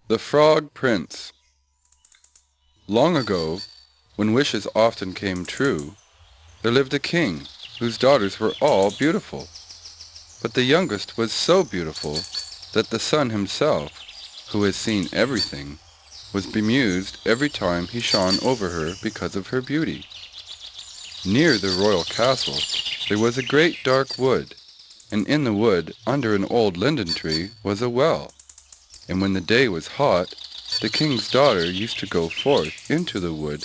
The Frog Prince. Long ago, when wishes often came true, there lived a king whose daughters were all beautiful. But the youngest was so beautiful that the sun himself, who has seen everything, was bemused every time he shone over her because of her beauty. Near the royal castle there was a great dark wood, and in the wood, under an old linden tree, was a well. And when the day was hot, the king's daughter used to go forth into the wood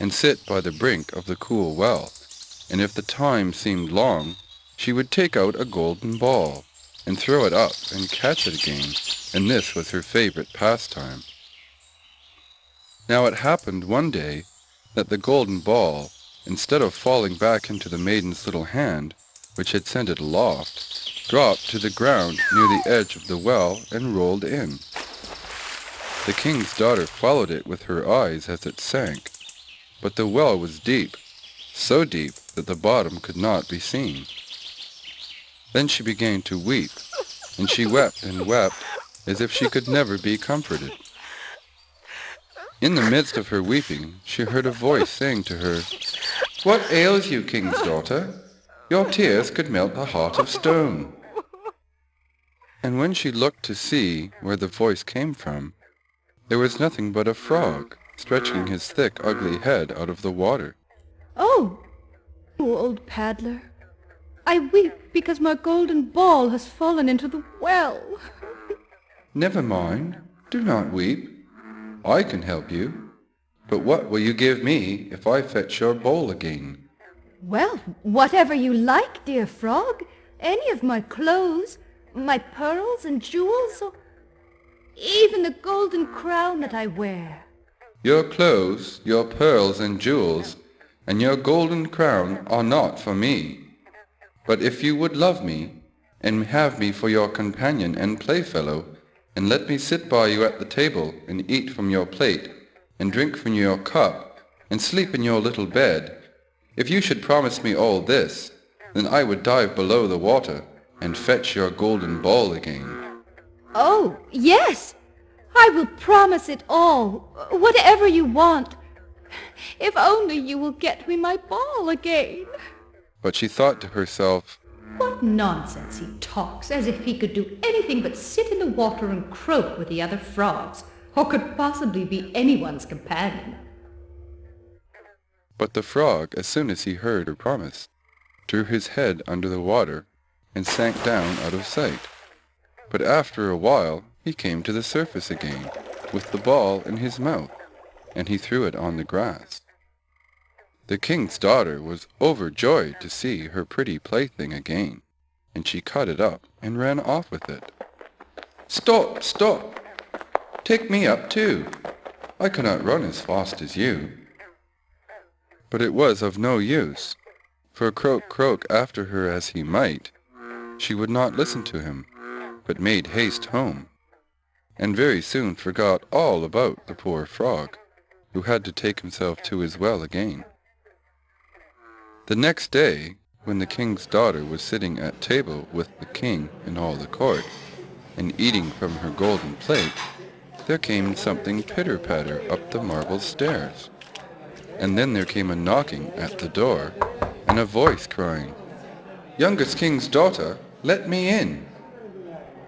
and sit by the brink of the cool well, and if the time seemed long, she would take out a golden ball and throw it up and catch it again, and this was her favorite pastime. Now it happened one day that the golden ball, instead of falling back into the maiden's little hand, which had sent it aloft, dropped to the ground near the edge of the well and rolled in. The king's daughter followed it with her eyes as it sank, but the well was deep, so deep that the bottom could not be seen. Then she began to weep, and she wept and wept as if she could never be comforted. In the midst of her weeping, she heard a voice saying to her, "What ails you, king's daughter? Your tears could melt a heart of stone." And when she looked to see where the voice came from, there was nothing but a frog, stretching his thick, ugly head out of the water. "Oh, you old paddler, I weep because my golden ball has fallen into the well." "Never mind, do not weep. I can help you. But what will you give me if I fetch your bowl again?" "Well, whatever you like, dear frog. Any of my clothes, my pearls and jewels, or even the golden crown that I wear." "Your clothes, your pearls and jewels, and your golden crown are not for me. But if you would love me, and have me for your companion and playfellow, and let me sit by you at the table, and eat from your plate, and drink from your cup, and sleep in your little bed, if you should promise me all this, then I would dive below the water, and fetch your golden ball again." "Oh, yes, I will promise it all, whatever you want, if only you will get me my ball again." But she thought to herself, "What nonsense he talks, as if he could do anything but sit in the water and croak with the other frogs, or could possibly be anyone's companion." But the frog, as soon as he heard her promise, drew his head under the water and sank down out of sight. But after a while he came to the surface again, with the ball in his mouth, and he threw it on the grass. The king's daughter was overjoyed to see her pretty plaything again, and she caught it up and ran off with it. "Stop, stop! Take me up too. I cannot run as fast as you." But it was of no use, for croak croak after her as he might, she would not listen to him, but made haste home, and very soon forgot all about the poor frog, who had to take himself to his well again. The next day, when the king's daughter was sitting at table with the king and all the court, and eating from her golden plate, there came something pitter-patter up the marble stairs. And then there came a knocking at the door, and a voice crying, "Youngest king's daughter, let me in."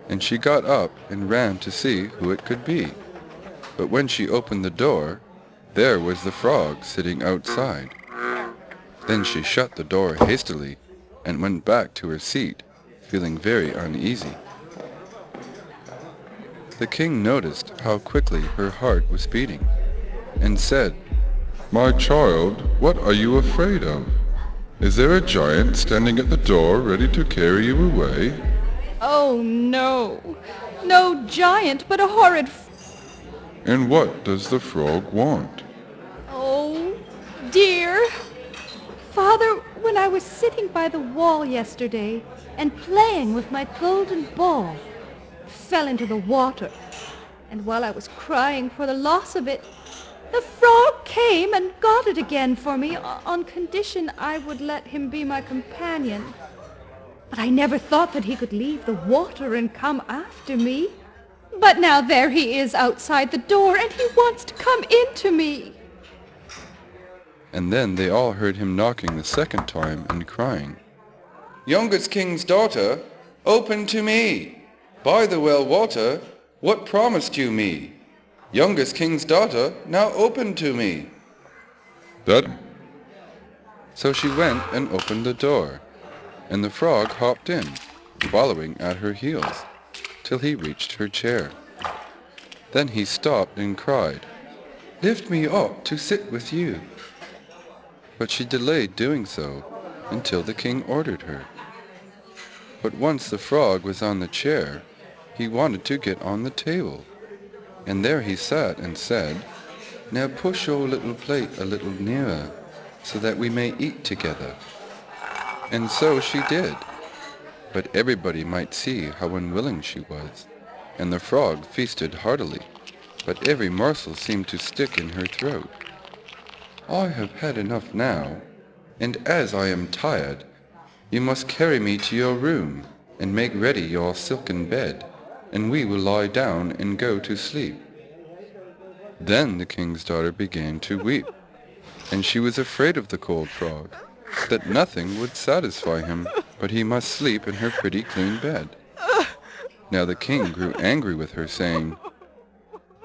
And she got up and ran to see who it could be. But when she opened the door, there was the frog sitting outside. Then she shut the door hastily and went back to her seat, feeling very uneasy. The king noticed how quickly her heart was beating, and said, "My child, what are you afraid of? Is there a giant standing at the door ready to carry you away?" "Oh, no, no giant, but a horrid "And what does the frog want?" Oh, dear. Father, when I was sitting by the wall yesterday and playing with my golden ball, fell into the water, and while I was crying for the loss of it, the frog came and got it again for me on condition I would let him be my companion. But I never thought that he could leave the water and come after me. But now there he is outside the door, and he wants to come into me. And then they all heard him knocking the second time and crying, "Youngest king's daughter, open to me. By the well water, what promised you me? Youngest king's daughter, now open to me." That. So she went and opened the door, and the frog hopped in, following at her heels, till he reached her chair. Then he stopped and cried, "Lift me up to sit with you." But she delayed doing so until the king ordered her. But once the frog was on the chair, he wanted to get on the table, and there he sat and said, "Now push your little plate a little nearer, so that we may eat together." And so she did, but everybody might see how unwilling she was, and the frog feasted heartily, but every morsel seemed to stick in her throat. "I have had enough now, and as I am tired, you must carry me to your room, and make ready your silken bed, and we will lie down and go to sleep." Then the king's daughter began to weep, and she was afraid of the cold frog, that nothing would satisfy him, but he must sleep in her pretty clean bed. Now the king grew angry with her, saying,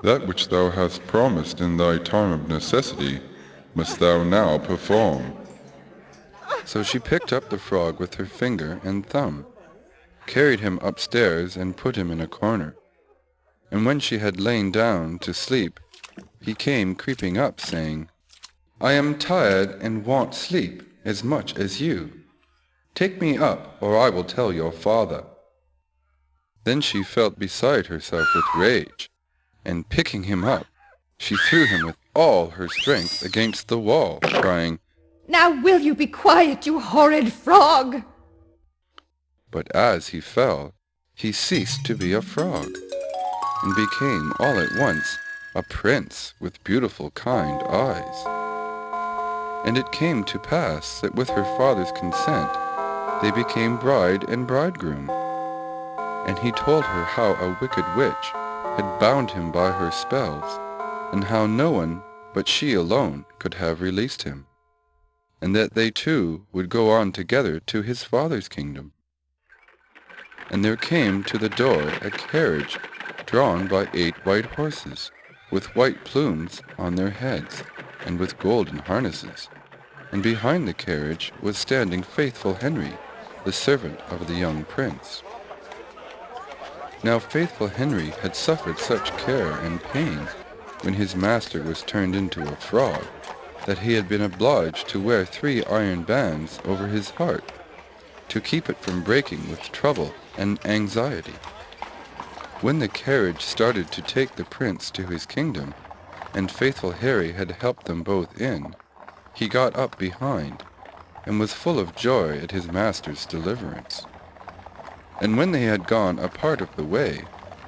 "That which thou hast promised in thy time of necessity must thou now perform." So she picked up the frog with her finger and thumb, carried him upstairs and put him in a corner. And when she had lain down to sleep, he came creeping up, saying, "I am tired and want sleep as much as you. Take me up, or I will tell your father." Then she felt beside herself with rage, and picking him up, she threw him with all her strength against the wall, crying, "Now will you be quiet, you horrid frog?" But as he fell, he ceased to be a frog, and became all at once a prince with beautiful kind eyes. And it came to pass that with her father's consent they became bride and bridegroom. And he told her how a wicked witch had bound him by her spells, and how no one but she alone could have released him, and that they two would go on together to his father's kingdom. And there came to the door a carriage drawn by 8 white horses, with white plumes on their heads, and with golden harnesses. And behind the carriage was standing faithful Henry, the servant of the young prince. Now faithful Henry had suffered such care and pain when his master was turned into a frog, that he had been obliged to wear 3 iron bands over his heart, to keep it from breaking with trouble and anxiety. When the carriage started to take the prince to his kingdom, and faithful Harry had helped them both in, he got up behind, and was full of joy at his master's deliverance. And when they had gone a part of the way,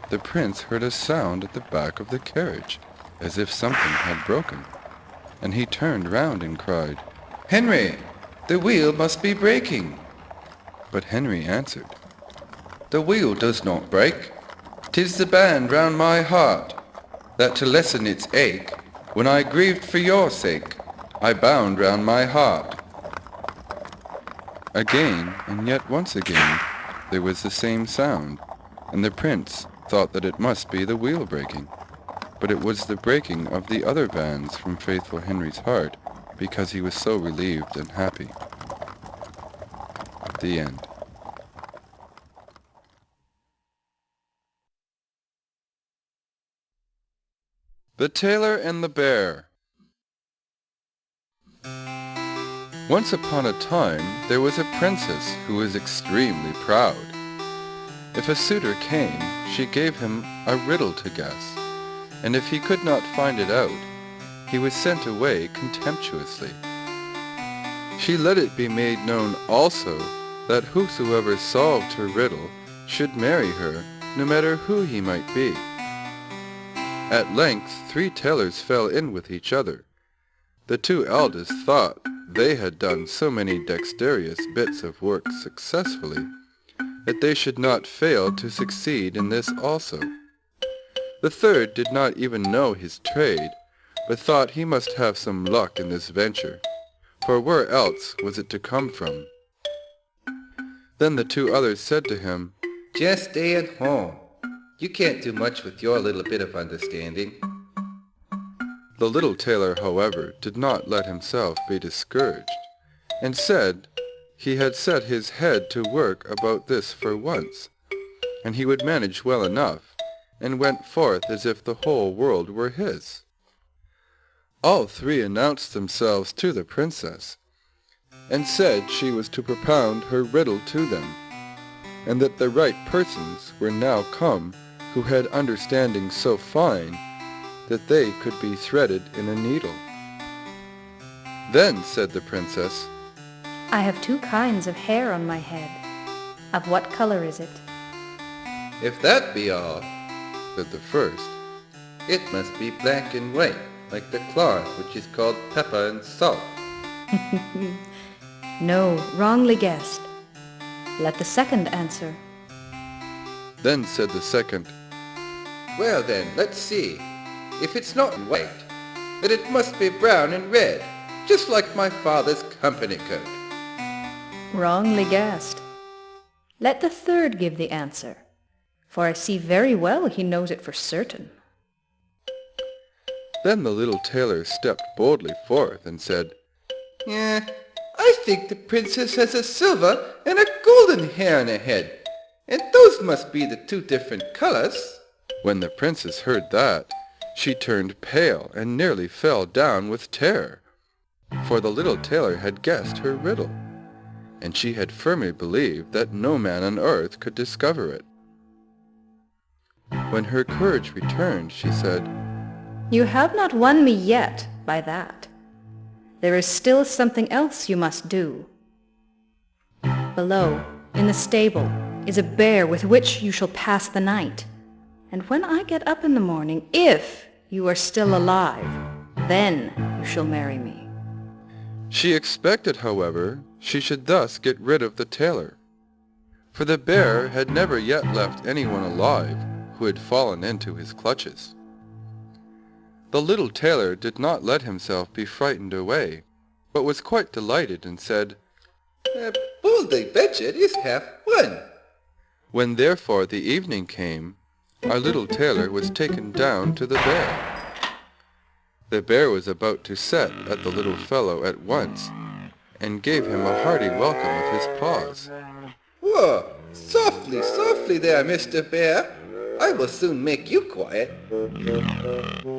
the prince heard a sound at the back of the carriage, as if something had broken, and he turned round and cried, "Henry, the wheel must be breaking." But Henry answered, "The wheel does not break. 'Tis the band round my heart, that to lessen its ache, when I grieved for your sake, I bound round my heart." Again, and yet once again, there was the same sound, and the prince thought that it must be the wheel breaking, but it was the breaking of the other bands from faithful Henry's heart, because he was so relieved and happy. The end. The Tailor and the Bear. Once upon a time there was a princess who was extremely proud. If a suitor came, she gave him a riddle to guess, and if he could not find it out, he was sent away contemptuously. She let it be made known also that whosoever solved her riddle should marry her, no matter who he might be. At length 3 tailors fell in with each other. The 2 eldest thought they had done so many dexterous bits of work successfully, that they should not fail to succeed in this also. The third did not even know his trade, but thought he must have some luck in this venture, for where else was it to come from? Then the two others said to him, "Just stay at home. You can't do much with your little bit of understanding." The little tailor, however, did not let himself be discouraged, and said he had set his head to work about this for once, and he would manage well enough, and went forth as if the whole world were his. All three announced themselves to the princess, and said she was to propound her riddle to them, and that the right persons were now come who had understanding so fine that they could be threaded in a needle. Then said the princess, I have two kinds of hair on my head. Of what color is it? "If that be all," said the first, "it must be black and white, like the cloth which is called pepper and salt." No, wrongly guessed. Let the second answer. Then said the second, "Well then, let's see. If it's not white, then it must be brown and red, just like my father's company coat." Wrongly guessed. Let the third give the answer, for I see very well he knows it for certain. Then the little tailor stepped boldly forth and said, "Yeah, I think the princess has a silver and a golden hair on her head, and those must be the two different colors." When the princess heard that, she turned pale and nearly fell down with terror, for the little tailor had guessed her riddle, and she had firmly believed that no man on earth could discover it. When her courage returned, she said, You have not won me yet by that. There is still something else you must do. Below, in the stable, is a bear with which you shall pass the night. And when I get up in the morning, if you are still alive, then you shall marry me. She expected, however, she should thus get rid of the tailor, for the bear had never yet left anyone alive who had fallen into his clutches. The little tailor did not let himself be frightened away, but was quite delighted and said, "A bold adventure is half won." When therefore the evening came, our little tailor was taken down to the bear. The bear was about to set at the little fellow at once, and gave him a hearty welcome with his paws. "Whoa, softly, softly there, Mr. Bear. I will soon make you quiet."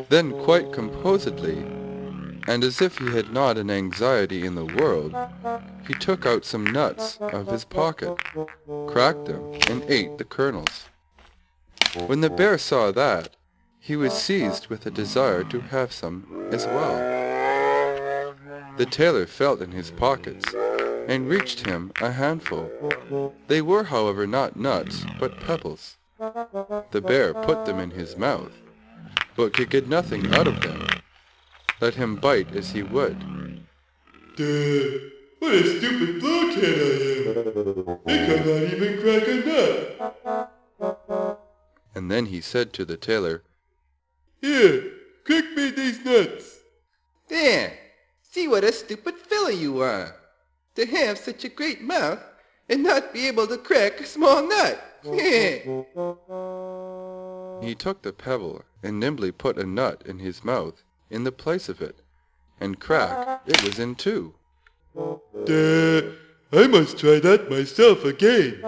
Then quite composedly, and as if he had not an anxiety in the world, he took out some nuts of his pocket, cracked them, and ate the kernels. When the bear saw that, he was seized with a desire to have some as well. The tailor felt in his pockets, and reached him a handful. They were, however, not nuts, but pebbles. The bear put them in his mouth, but could get nothing out of them, let him bite as he would. Dad, what a stupid blockhead I am! I cannot even crack a nut! And then he said to the tailor, Here, crack me these nuts! "There, see what a stupid fellow you are, to have such a great mouth and not be able to crack a small nut." He took the pebble and nimbly put a nut in his mouth in the place of it, and crack, it was in two. Dad, I must try that myself again.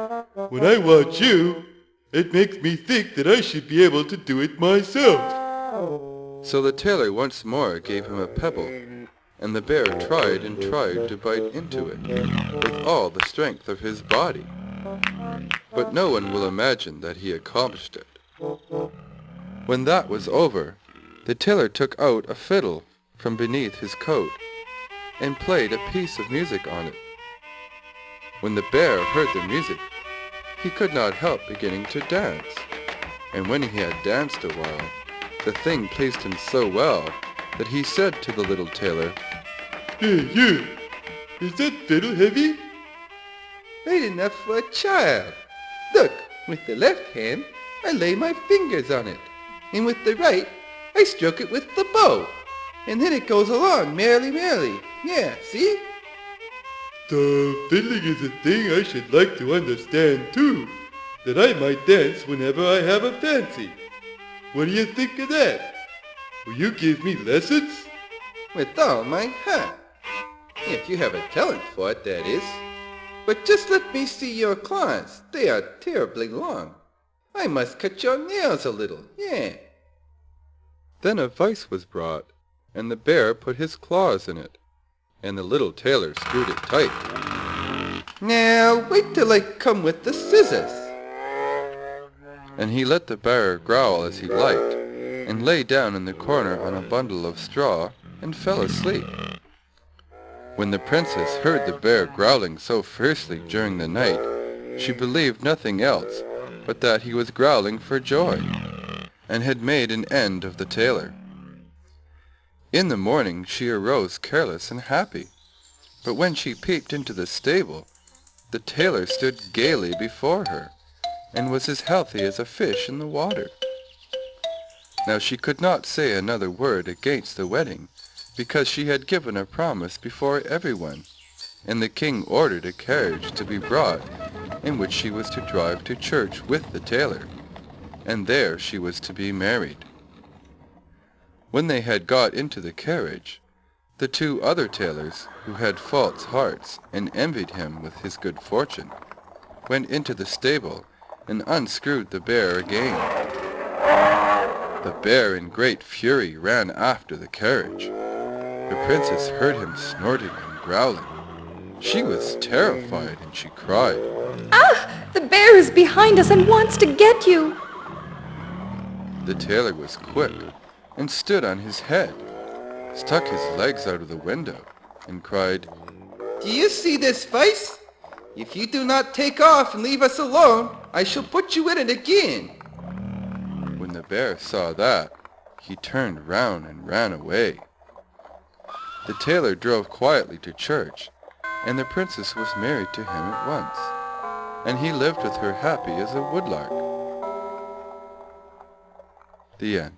When I watch you, it makes me think that I should be able to do it myself. So the tailor once more gave him a pebble, and the bear tried and tried to bite into it with all the strength of his body. But no one will imagine that he accomplished it. When that was over, the tailor took out a fiddle from beneath his coat, and played a piece of music on it. When the bear heard the music, he could not help beginning to dance, and when he had danced a while, the thing pleased him so well that he said to the little tailor, Hey, you! Is that fiddle heavy? "Light enough for a child. Look, with the left hand, I lay my fingers on it, and with the right, I stroke it with the bow. And then it goes along merrily, merrily. Yeah, see? The fiddling is a thing I should like to understand too, that I might dance whenever I have a fancy. What do you think of that? Will you give me lessons? With all my heart. If you have a talent for it, that is. But just let me see your claws. They are terribly long. I must cut your nails a little, yeah. Then a vise was brought, and the bear put his claws in it, and the little tailor screwed it tight. Now, wait till I come with the scissors. And he let the bear growl as he liked, and lay down in the corner on a bundle of straw, and fell asleep. When the princess heard the bear growling so fiercely during the night, she believed nothing else but that he was growling for joy, and had made an end of the tailor. In the morning she arose careless and happy, but when she peeped into the stable, the tailor stood gaily before her, and was as healthy as a fish in the water. Now she could not say another word against the wedding, because she had given a promise before everyone, and the king ordered a carriage to be brought, in which she was to drive to church with the tailor, and there she was to be married. When they had got into the carriage, the two other tailors, who had false hearts and envied him with his good fortune, went into the stable and unscrewed the bear again. The bear in great fury ran after the carriage. The princess heard him snorting and growling. She was terrified, and she cried, "Ah! The bear is behind us and wants to get you!" The tailor was quick, and stood on his head, stuck his legs out of the window, and cried, Do you see this vise? If you do not take off and leave us alone, I shall put you in it again. When the bear saw that, he turned round and ran away. The tailor drove quietly to church, and the princess was married to him at once, and he lived with her happy as a woodlark. The end.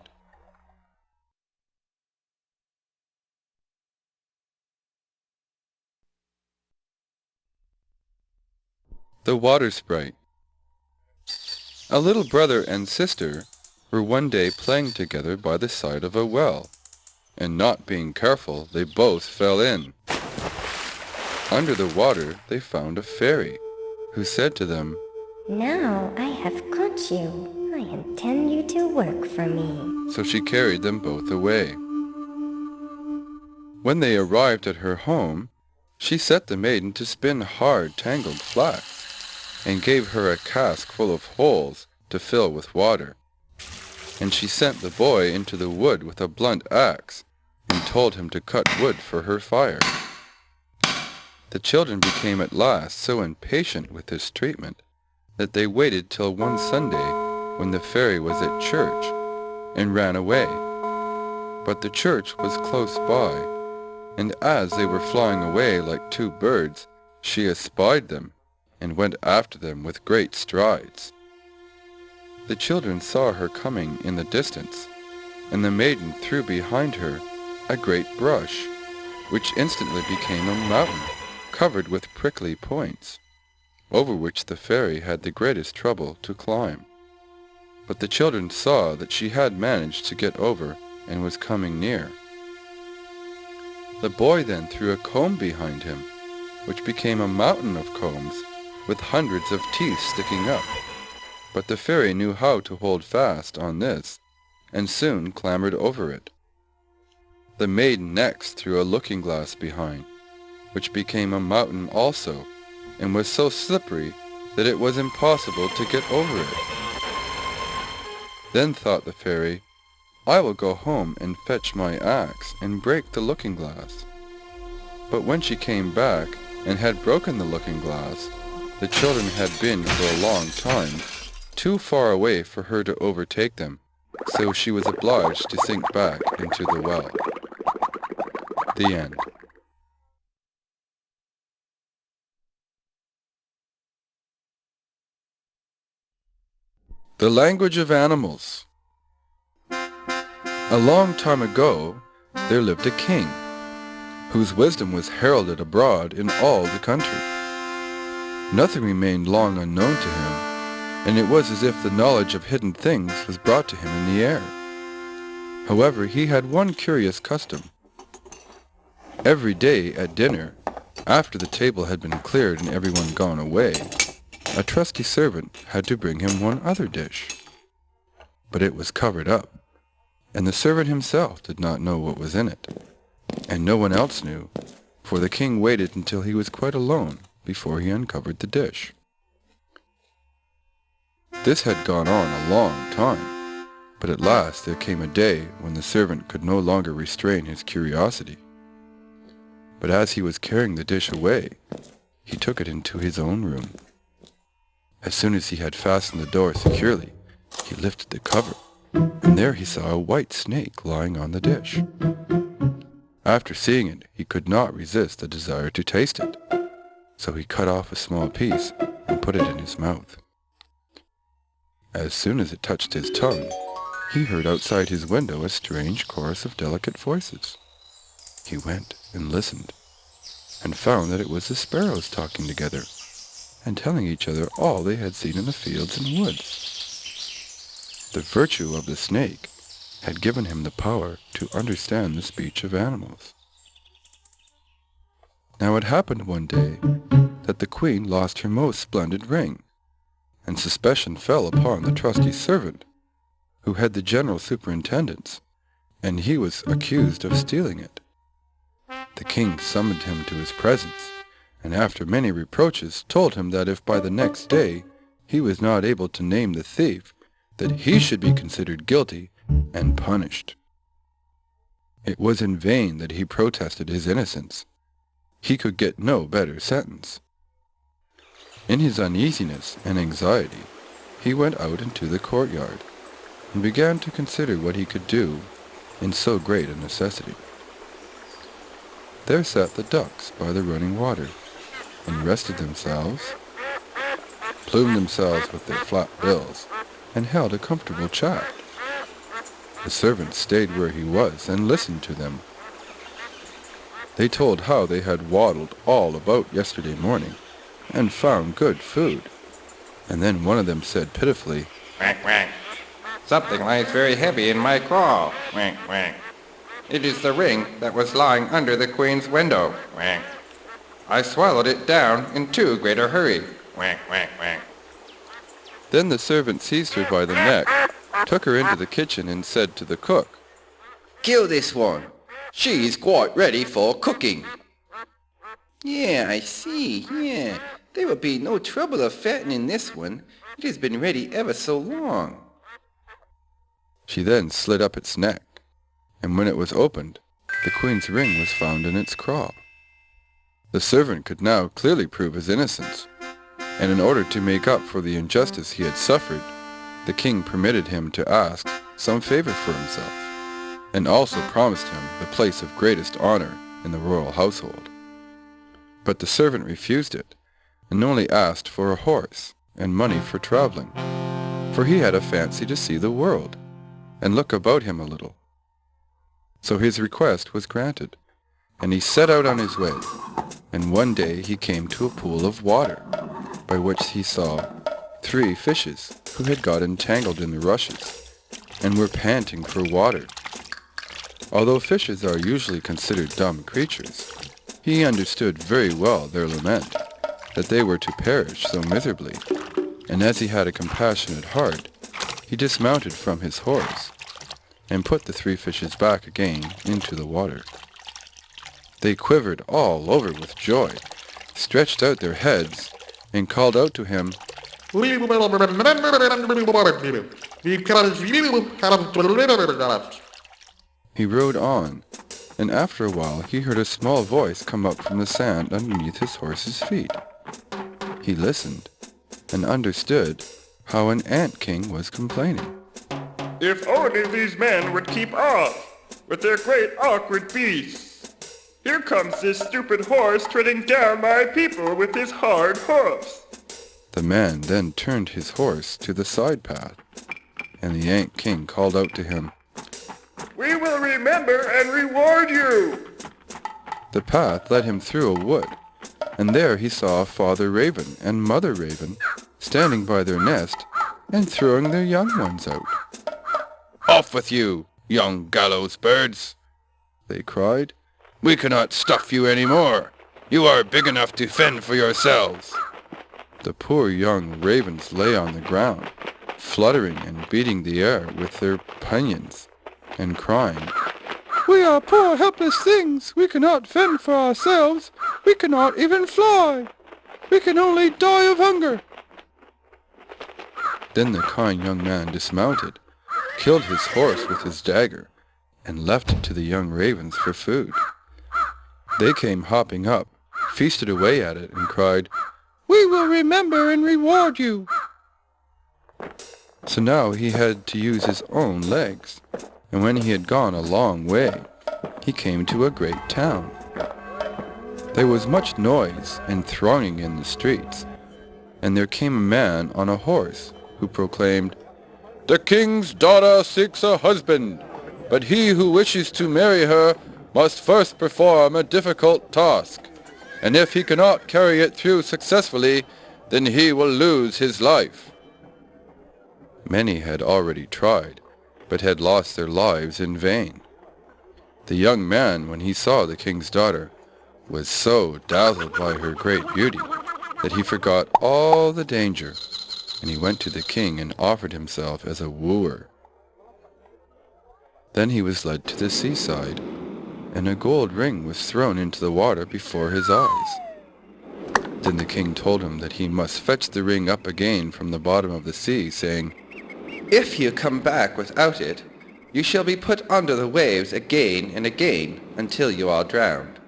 The Water Sprite. A little brother and sister were one day playing together by the side of a well, and not being careful, they both fell in. Under the water they found a fairy, who said to them, "Now I have caught you. I intend you to work for me." So she carried them both away. When they arrived at her home, she set the maiden to spin hard, tangled flax, and gave her a cask full of holes to fill with water. And she sent the boy into the wood with a blunt axe, and told him to cut wood for her fire. The children became at last so impatient with this treatment that they waited till one Sunday, when the fairy was at church, and ran away. But the church was close by, and as they were flying away like two birds, she espied them, and went after them with great strides. The children saw her coming in the distance, and the maiden threw behind her a great brush, which instantly became a mountain, covered with prickly points, over which the fairy had the greatest trouble to climb. But the children saw that she had managed to get over, and was coming near. The boy then threw a comb behind him, which became a mountain of combs, with hundreds of teeth sticking up. But the fairy knew how to hold fast on this, and soon clambered over it. The maiden next threw a looking-glass behind, which became a mountain also, and was so slippery that it was impossible to get over it. Then thought the fairy, "I will go home and fetch my axe and break the looking-glass." But when she came back and had broken the looking-glass, the children had been for a long time too far away for her to overtake them, so she was obliged to sink back into the well. The end. The language of animals. A long time ago, there lived a king, whose wisdom was heralded abroad in all the country. Nothing remained long unknown to him, and it was as if the knowledge of hidden things was brought to him in the air. However, he had one curious custom. Every day at dinner, after the table had been cleared and everyone gone away, a trusty servant had to bring him one other dish. But it was covered up, and the servant himself did not know what was in it, and no one else knew, for the king waited until he was quite alone before he uncovered the dish. This had gone on a long time, but at last there came a day when the servant could no longer restrain his curiosity. But as he was carrying the dish away, he took it into his own room. As soon as he had fastened the door securely, he lifted the cover, and there he saw a white snake lying on the dish. After seeing it, he could not resist the desire to taste it, so he cut off a small piece and put it in his mouth. As soon as it touched his tongue, he heard outside his window a strange chorus of delicate voices. He went and listened, and found that it was the sparrows talking together, and telling each other all they had seen in the fields and woods. The virtue of the snake had given him the power to understand the speech of animals. Now it happened one day that the queen lost her most splendid ring, and suspicion fell upon the trusty servant, who had the general superintendence, and he was accused of stealing it. The king summoned him to his presence, and after many reproaches told him that if by the next day he was not able to name the thief, that he should be considered guilty and punished. It was in vain that he protested his innocence. He could get no better sentence. In his uneasiness and anxiety, he went out into the courtyard, and began to consider what he could do in so great a necessity. There sat the ducks by the running water, and rested themselves, plumed themselves with their flat bills, and held a comfortable chat. The servant stayed where he was and listened to them. They told how they had waddled all about yesterday morning, and found good food. And then one of them said pitifully, "Quack, quack. Something lies very heavy in my craw. Quack, quack. It is the ring that was lying under the queen's window. Quack. I swallowed it down in too great a hurry. Quack, quack, quack." Then the servant seized her by the neck, took her into the kitchen, and said to the cook, Kill this one. She's quite ready for cooking. Yeah, I see, yeah. There will be no trouble of fattening this one. It has been ready ever so long. She then slit up its neck, and when it was opened, the queen's ring was found in its craw. The servant could now clearly prove his innocence, and in order to make up for the injustice he had suffered, the king permitted him to ask some favor for himself, and also promised him the place of greatest honor in the royal household. But the servant refused it, and only asked for a horse and money for traveling, for he had a fancy to see the world, and look about him a little. So his request was granted, and he set out on his way, and one day he came to a pool of water, by which he saw 3 fishes who had got entangled in the rushes, and were panting for water. Although fishes are usually considered dumb creatures, he understood very well their lament, that they were to perish so miserably, and as he had a compassionate heart, he dismounted from his horse, and put the 3 fishes back again into the water. They quivered all over with joy, stretched out their heads, and called out to him, He rode on, and after a while he heard a small voice come up from the sand underneath his horse's feet. He listened, and understood how an ant king was complaining. "If only these men would keep off with their great awkward beasts. Here comes this stupid horse treading down my people with his hard hoofs." The man then turned his horse to the side path, and the ant king called out to him, We will remember and reward you. The path led him through a wood, and there he saw Father Raven and Mother Raven standing by their nest and throwing their young ones out. "Off with you, young gallows birds!" they cried. "We cannot stuff you any more. You are big enough to fend for yourselves." The poor young ravens lay on the ground, fluttering and beating the air with their pinions, and crying, "We are poor helpless things. We cannot fend for ourselves. We cannot even fly. We can only die of hunger." Then the kind young man dismounted, killed his horse with his dagger, and left it to the young ravens for food. They came hopping up, feasted away at it, and cried, "We will remember and reward you." So now he had to use his own legs, and when he had gone a long way, he came to a great town. There was much noise and thronging in the streets, and there came a man on a horse who proclaimed, "The king's daughter seeks a husband, but he who wishes to marry her must first perform a difficult task, and if he cannot carry it through successfully, then he will lose his life." Many had already tried, but had lost their lives in vain. The young man, when he saw the king's daughter, was so dazzled by her great beauty that he forgot all the danger, and he went to the king and offered himself as a wooer. Then he was led to the seaside, and a gold ring was thrown into the water before his eyes. Then the king told him that he must fetch the ring up again from the bottom of the sea, saying, If you come back without it, you shall be put under the waves again and again until you are drowned.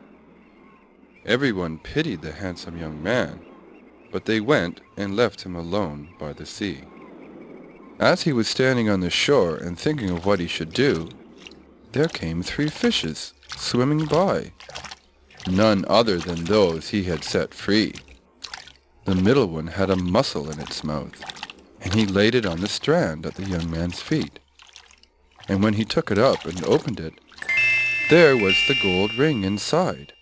Everyone pitied the handsome young man, but they went and left him alone by the sea. As he was standing on the shore and thinking of what he should do, there came 3 fishes swimming by, none other than those he had set free. The middle one had a mussel in its mouth, and he laid it on the strand at the young man's feet. And when he took it up and opened it, there was the gold ring inside.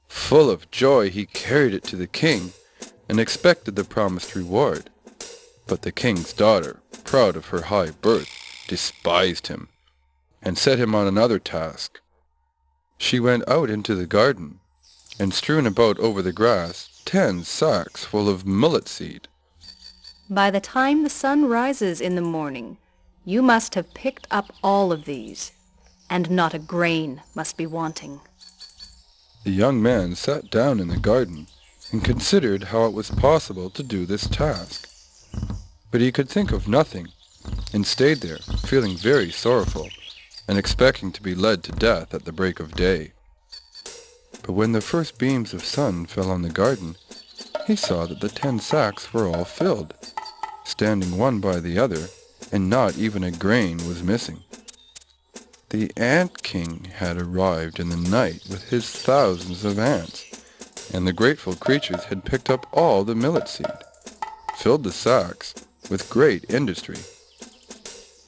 Full of joy, he carried it to the king and expected the promised reward. But the king's daughter, proud of her high birth, despised him and set him on another task. She went out into the garden and strewn about over the grass 10 sacks full of millet seed. By the time the sun rises in the morning, you must have picked up all of these, and not a grain must be wanting. The young man sat down in the garden and considered how it was possible to do this task. But he could think of nothing, and stayed there, feeling very sorrowful, and expecting to be led to death at the break of day. But when the first beams of sun fell on the garden, he saw that the 10 sacks were all filled, standing one by the other, and not even a grain was missing. The Ant King had arrived in the night with his thousands of ants, and the grateful creatures had picked up all the millet seed, filled the sacks with great industry.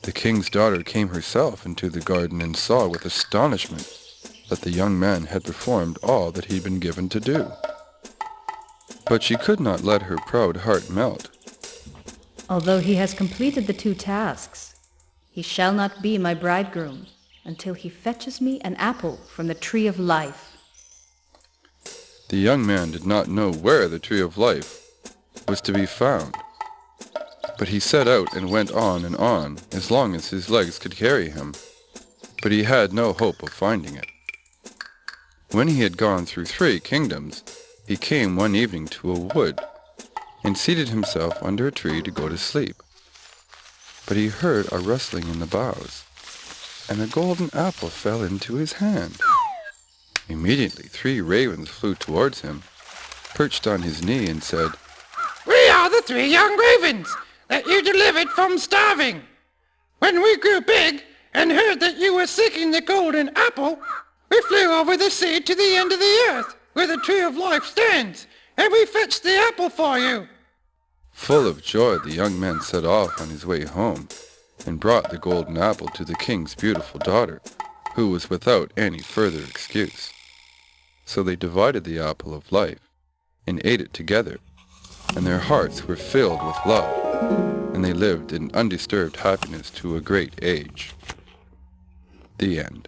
The king's daughter came herself into the garden and saw with astonishment that the young man had performed all that he'd been given to do. But she could not let her proud heart melt. Although he has completed the 2 tasks, he shall not be my bridegroom until he fetches me an apple from the tree of life. The young man did not know where the tree of life was to be found, but he set out and went on and on as long as his legs could carry him, but he had no hope of finding it. When he had gone through 3 kingdoms, he came one evening to a wood and seated himself under a tree to go to sleep. But he heard a rustling in the boughs, and a golden apple fell into his hand. Immediately 3 ravens flew towards him, perched on his knee, and said, We are the 3 young ravens that you delivered from starving. When we grew big and heard that you were seeking the golden apple, we flew over the sea to the end of the earth, where the tree of life stands, and we fetched the apple for you. Full of joy, the young man set off on his way home, and brought the golden apple to the king's beautiful daughter, who was without any further excuse. So they divided the apple of life and ate it together, and their hearts were filled with love, and they lived in undisturbed happiness to a great age. The end.